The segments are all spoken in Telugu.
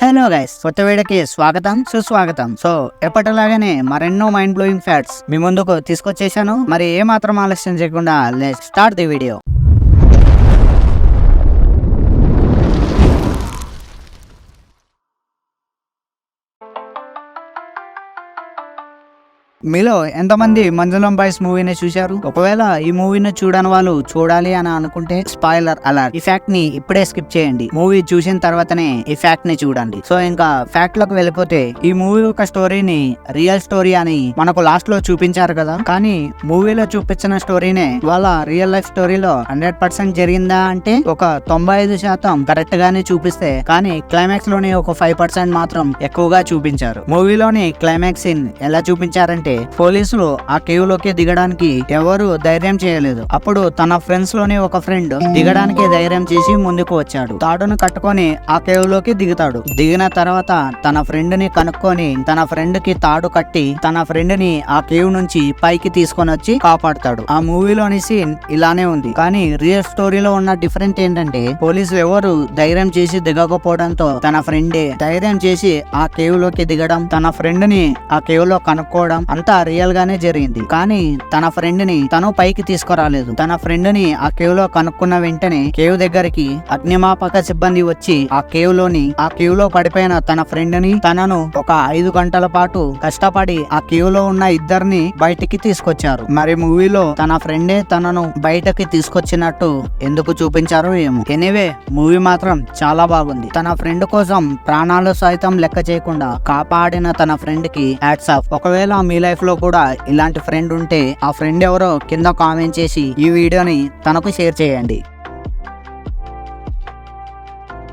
హలో గైస్, కొత్త వీడియోకి స్వాగతం సుస్వాగతం. సో ఎప్పటిలాగానే మరెన్నో మైండ్ బ్లోయింగ్ ఫ్యాక్ట్స్ మీ ముందుకు తీసుకొచ్చేసాను. మరి ఏ మాత్రం ఆలస్యం చేయకుండా లెట్స్ స్టార్ట్ ది వీడియో. మీలో ఎంతమంది మంజులం బాయ్స్ మూవీని చూశారు? ఒకవేళ ఈ మూవీని చూడని వాళ్ళు చూడాలి అని అనుకుంటే స్పాయిలర్ అలర్ట్. ఈ ఫ్యాక్ట్ ని ఇప్పుడే స్కిప్ చేయండి. మూవీ చూసిన తర్వాతనే ఈ ఫ్యాక్ట్ ని చూడండి. సో ఇంకా ఫ్యాక్ట్ లకు వెళ్ళిపోతే, ఈ మూవీ ఒక స్టోరీని రియల్ స్టోరీ అని మనకు లాస్ట్ లో చూపించారు కదా, కానీ మూవీలో చూపించిన స్టోరీనే వాళ్ళ రియల్ లైఫ్ స్టోరీలో 100% జరిగిందా అంటే ఒక 95% కరెక్ట్ గానే చూపిస్తే, కానీ క్లైమాక్స్ లోని ఒక 5% మాత్రం ఎక్కువగా చూపించారు. మూవీలోని క్లైమాక్స్ సీన్ ఎలా చూపించారంటే, పోలీసులు ఆ కేవ్ లోకి దిగడానికి ఎవరు ధైర్యం చేయలేదు. అప్పుడు తన ఫ్రెండ్స్ లోని ఒక ఫ్రెండ్ దిగడానికి ధైర్యం చేసి ముందుకు వచ్చాడు. తాడును కట్టుకొని ఆ కేవ్ లోకి దిగుతాడు. దిగిన తర్వాత తన ఫ్రెండ్ ని కనుక్కొని తన ఫ్రెండ్ కి తాడు కట్టి తన ఫ్రెండ్ ని ఆ కేవ్ నుంచి పైకి తీసుకొని వచ్చి కాపాడుతాడు. ఆ మూవీలోని సీన్ ఇలానే ఉంది, కానీ రియల్ స్టోరీలో ఉన్న డిఫరెంట్ ఏంటంటే, పోలీసులు ఎవరు ధైర్యం చేసి దిగకపోవడంతో తన ఫ్రెండే ధైర్యం చేసి ఆ కేవ్ లోకి దిగడం, తన ఫ్రెండ్ ని ఆ కేవ్ లో కనుక్కోవడం అంతా రియల్ గానే జరిగింది. కానీ తన ఫ్రెండ్ ని తను పైకి తీసుకురాలేదు. తన ఫ్రెండ్ ని ఆ కేవ్ లో కనుక్కున్న వెంటనే కేవ్ దగ్గరికి అగ్నిమాపక సిబ్బంది వచ్చి ఆ కేవ్ లో పడిపోయిన తన ఫ్రెండ్ ని తనను ఒక 5 గంటల పాటు కష్టపడి ఆ కేవ్ లో ఉన్న ఇద్దరిని బయటికి తీసుకొచ్చారు. మరి మూవీలో తన ఫ్రెండే తనను బయటకి తీసుకొచ్చినట్టు ఎందుకు చూపించారో ఏమో. ఎనీవే, మూవీ మాత్రం చాలా బాగుంది. తన ఫ్రెండ్ కోసం ప్రాణాలు సైతం లెక్క చేయకుండా కాపాడిన తన ఫ్రెండ్ కి హ్యాట్స్ ఆఫ్. ఒకవేళ మీ లైఫ్ లో కూడా ఇలాంటి ఫ్రెండ్ ఉంటే ఆ ఫ్రెండ్ ఎవరో కింద కామెంట్ చేసి ఈ వీడియోని తనకు షేర్ చేయండి.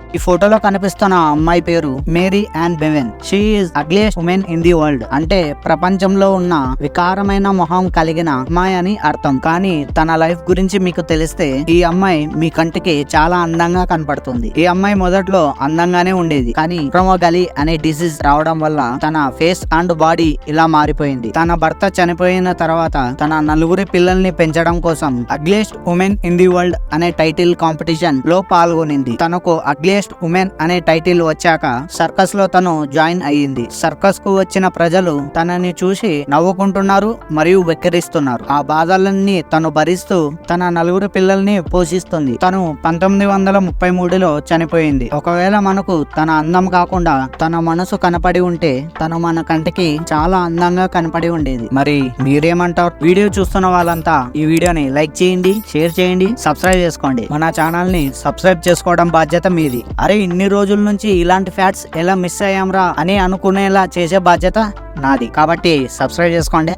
ఈ ఫోటోలో కనిపిస్తున్న అమ్మాయి పేరు Mary Ann Bevan. She is ugliest woman in the world. అంటే ప్రపంచంలో ఉన్న వికారమైన మొహం కలిగిన అమ్మాయి అని అర్థం. కానీ తన లైఫ్ గురించి మీకు తెలిస్తే, ఈ అమ్మాయి మీ కంటికి చాలా అందంగా కనపడుతుంది. ఈ అమ్మాయి మొదట్లో అందంగానే ఉండేది, కానీ క్రోమోగలి అనే డిసీజ్ రావడం వల్ల తన ఫేస్ అండ్ బాడీ ఇలా మారిపోయింది. తన భర్త చనిపోయిన తర్వాత తన 4 పిల్లల్ని పెంచడం కోసం ugliest woman in the world అనే టైటిల్ కాంపిటీషన్ లో పాల్గొనింది. తనకు అగ్లియెస్ట్ ఉమెన్ అనే టైటిల్ వచ్చాక సర్కస్ లో తను జాయిన్ అయ్యింది. సర్కస్ కు వచ్చిన ప్రజలు తనని చూసి నవ్వుకుంటున్నారు మరియు వెక్కిరిస్తున్నారు. ఆ బాధలన్నీ తను భరిస్తూ తన 4 పిల్లల్ని పోషిస్తుంది. తను 1933లో చనిపోయింది. ఒకవేళ మనకు తన అందం కాకుండా తన మనసు కనపడి ఉంటే, తను మన కంటికి చాలా అందంగా కనపడి ఉండేది. మరి మీరేమంటారు? వీడియో చూస్తున్న వాళ్ళంతా ఈ వీడియోని లైక్ చేయండి, షేర్ చేయండి, సబ్స్క్రైబ్ చేసుకోండి. మన ఛానల్ ని సబ్స్క్రైబ్ చేసుకోవడం బాధ్యత మీది. అరే, ఇన్ని రోజుల నుంచి ఇలాంటి ఫ్యాక్ట్స్ ఎలా మిస్ అయ్యాంరా అని అనుకునేలా చేసే బాధ్యత నాది. కాబట్టి సబ్స్క్రైబ్ చేసుకోండి.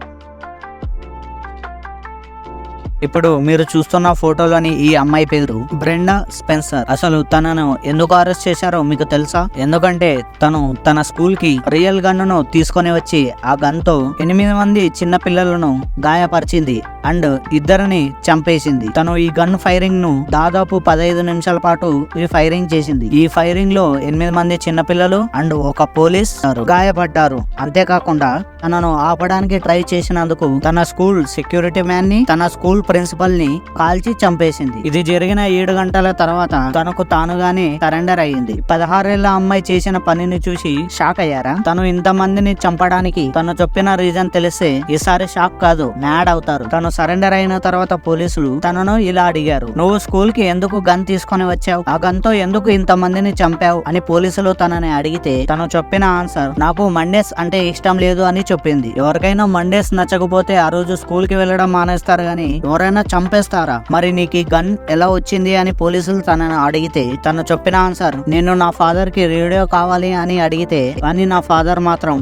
ఇప్పుడు మీరు చూస్తున్న ఫోటోలోని ఈ అమ్మాయి పేరు బ్రెండా స్పెన్సర్. అసలు తనను ఎందుకు అరెస్ట్ చేశారో మీకు తెలుసా? ఎందుకంటే తను తన స్కూల్ కి రియల్ గన్ను తీసుకొని వచ్చి ఆ గన్ తో 8 మంది చిన్న పిల్లలను గాయపరిచింది అండ్ 2ని చంపేసింది. తను ఈ గన్ ఫైరింగ్ ను దాదాపు 15 నిమిషాల పాటు ఈ ఫైరింగ్ చేసింది. ఈ ఫైరింగ్ లో 8 మంది చిన్న పిల్లలు అండ్ ఒక పోలీస్ గాయపడ్డారు. అంతేకాకుండా తనను ఆపడానికి ట్రై చేసినందుకు తన స్కూల్ సెక్యూరిటీ మ్యాన్ ని, తన స్కూల్ ప్రిన్సిపల్ ని కాల్చి చంపేసింది. ఇది జరిగిన 7 గంటల తర్వాత తనకు తానుగానే సరెండర్ అయ్యింది. 16 ఏళ్ల అమ్మాయి చేసిన పనిని చూసి షాక్ అయ్యారా? తను ఇంతమందిని చంపడానికి తను చెప్పిన రీజన్ తెలిస్తే ఈసారి షాక్ కాదు, మ్యాడ్ అవుతారు. తను సరెండర్ అయిన తర్వాత పోలీసులు తనను ఇలా అడిగారు, నువ్వు స్కూల్ కి ఎందుకు గన్ తీసుకొని వచ్చావు? ఆ గన్ తో ఎందుకు ఇంతమందిని చంపావు అని పోలీసులు తనని అడిగితే, తను చెప్పిన ఆన్సర్, నాకు మండేస్ అంటే ఇష్టం లేదు అని చెప్పింది. ఎవరికైనా మండేస్ నచ్చకపోతే ఆ రోజు స్కూల్ కి వెళ్ళడం మానేస్తారు గానీ ఎవరైనా చంపేస్తారా? మరి నీకు ఈ గన్ ఎలా వచ్చింది అని పోలీసులు తనని అడిగితే, తను చెప్పిన ఆన్సర్, నేను నా ఫాదర్ కి రేడియో కావాలి అని అడిగితే, కానీ నా ఫాదర్ మాత్రం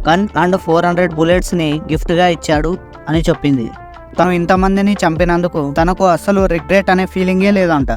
గన్ అండ్ 400 బుల్లెట్స్ ని గిఫ్ట్ గా ఇచ్చాడు అని చెప్పింది. తను ఇంతమందిని చంపినందుకు తనకు అస్సలు రిగ్రెట్ అనే ఫీలింగే లేదంట.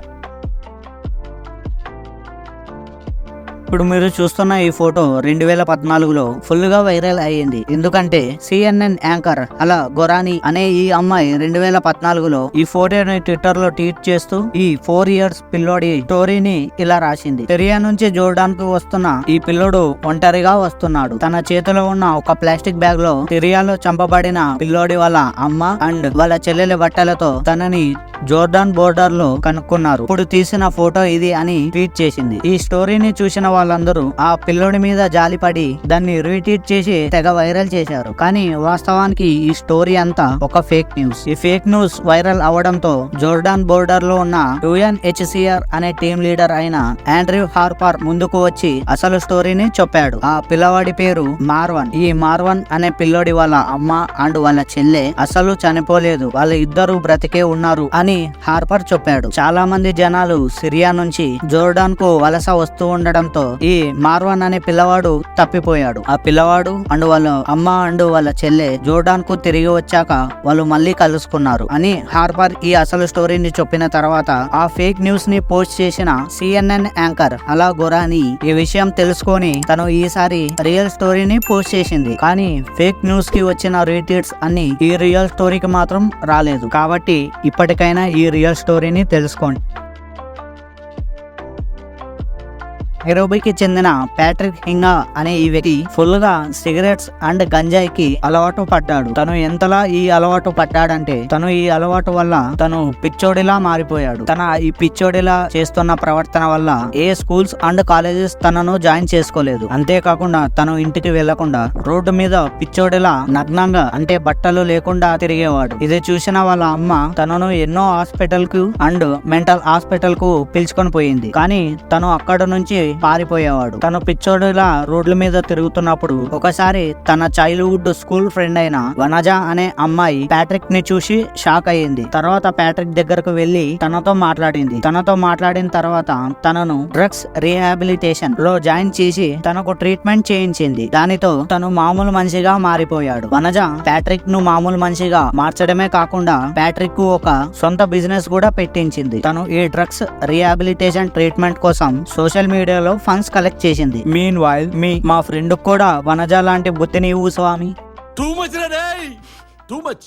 ఇప్పుడు మీరు చూస్తున్న ఈ ఫోటో 2014లో ఫుల్ గా వైరల్ అయ్యింది. ఎందుకంటే CNN యాంకర్ అలా గొరాని అనే ఈ అమ్మాయి 2014లో ఈ ఫోటోని ట్విట్టర్ లో ట్వీట్ చేస్తూ ఈ 4 years పిల్లోడి స్టోరీని ఇలా రాసింది. సిరియా నుంచి జోర్డాన్ కు వస్తున్న ఈ పిల్లోడు ఒంటరిగా వస్తున్నాడు. తన చేతిలో ఉన్న ఒక ప్లాస్టిక్ బ్యాగ్ లో సిరియాలో చంపబడిన పిల్లోడి వాళ్ళ అమ్మ అండ్ వాళ్ళ చెల్లెలి బట్టలతో తనని జోర్డాన్ బోర్డర్ లో కనుక్కున్నారు. ఇప్పుడు తీసిన ఫోటో ఇది అని ట్వీట్ చేసింది. ఈ స్టోరీని చూసిన వాళ్ళందరూ ఆ పిల్లోడి మీద జాలిపడి దాన్ని రీట్వీట్ చేసి తెగ వైరల్ చేశారు. కానీ వాస్తవానికి ఈ స్టోరీ అంతా ఒక ఫేక్ న్యూస్. ఈ ఫేక్ న్యూస్ వైరల్ అవడంతో జోర్డాన్ బోర్డర్ లో ఉన్న UNHCR అనే టీమ్ లీడర్ అయిన ఆండ్రూ హార్పర్ ముందుకు వచ్చి అసలు స్టోరీని చెప్పాడు. ఆ పిల్లవాడి పేరు మార్వన్. ఈ మార్వన్ అనే పిల్లోడి వాళ్ళ అమ్మ అండ్ వాళ్ళ చెల్లె అసలు చనిపోలేదు, వాళ్ళ ఇద్దరు బ్రతికే ఉన్నారు అని హార్పర్ చెప్పాడు. చాలా మంది జనాలు సిరియా నుంచి జోర్డాన్ కు వలస వస్తూ ఉండడంతో ఈ మార్వన్ అనే పిల్లవాడు తప్పిపోయాడు. ఆ పిల్లవాడు అండ్ వాళ్ళ అమ్మ అండ్ వాళ్ళ చెల్లె జోర్డాన్ కు తిరిగి వచ్చాక వాళ్ళు మళ్ళీ కలుసుకున్నారు అని హార్పర్ ఈ అసలు స్టోరీని చెప్పిన తర్వాత ఆ ఫేక్ న్యూస్ ని పోస్ట్ చేసిన CNN యాంకర్ అలా గొరాని ఈ విషయం తెలుసుకొని తను ఈసారి రియల్ స్టోరీని పోస్ట్ చేసింది. కానీ ఫేక్ న్యూస్ కి వచ్చిన రీట్వీట్స్ అన్ని ఈ రియల్ స్టోరీకి మాత్రం రాలేదు. కాబట్టి ఇప్పటికైనా ఈ రియల్ స్టోరీని తెలుసుకోండి. నైరోబీకి చెందిన ప్యాట్రిక్ హింగా అనే ఈ వ్యక్తి ఫుల్ గా సిగరెట్స్ అండ్ గంజాయికి అలవాటు పడ్డాడు. తను ఎంతలా ఈ అలవాటు పడ్డాడంటే తను ఈ అలవాటు వల్ల తను పిచ్చోడిలా మారిపోయాడు. తన ఈ పిచ్చోడిలా చేస్తున్న ప్రవర్తన వల్ల ఏ స్కూల్స్ అండ్ కాలేజెస్ తనను జాయిన్ చేసుకోలేదు. అంతేకాకుండా తను ఇంటికి వెళ్లకుండా రోడ్డు మీద పిచ్చోడిలా నగ్నంగా అంటే బట్టలు లేకుండా తిరిగేవాడు. ఇది చూసిన వాళ్ళ అమ్మ తనను ఎన్నో హాస్పిటల్ కు అండ్ మెంటల్ హాస్పిటల్ కు పిలుచుకొని పోయింది. కానీ తను అక్కడ నుంచి పారిపోయేవాడు. తను పిచ్చోడిలా రోడ్ల మీద తిరుగుతున్నప్పుడు ఒకసారి తన చైల్డ్హుడ్ స్కూల్ ఫ్రెండ్ అయిన వనజ అనే అమ్మాయి ప్యాట్రిక్ ని చూసి షాక్ అయ్యింది. తర్వాత ప్యాట్రిక్ దగ్గరకు వెళ్లి తనతో మాట్లాడింది. తనతో మాట్లాడిన తర్వాత తనను డ్రగ్స్ రీహాబిలిటేషన్ లో జాయిన్ చేసి తనకు ట్రీట్మెంట్ చేయించింది. దానితో తను మామూలు మనిషిగా మారిపోయాడు. వనజ ప్యాట్రిక్ ను మామూలు మనిషిగా మార్చడమే కాకుండా ప్యాట్రిక్ కు ఒక సొంత బిజినెస్ కూడా పెట్టించింది. తను ఈ డ్రగ్స్ రీహాబిలిటేషన్ ట్రీట్మెంట్ కోసం సోషల్ మీడియాలో ఫండ్స్ కలెక్ట్ చేసింది. మీన్ వైల్ మా ఫ్రెండ్ కూడా వనజ లాంటి బుద్ధిని ఇవ్వు స్వామి. Too much, Ray! Too much!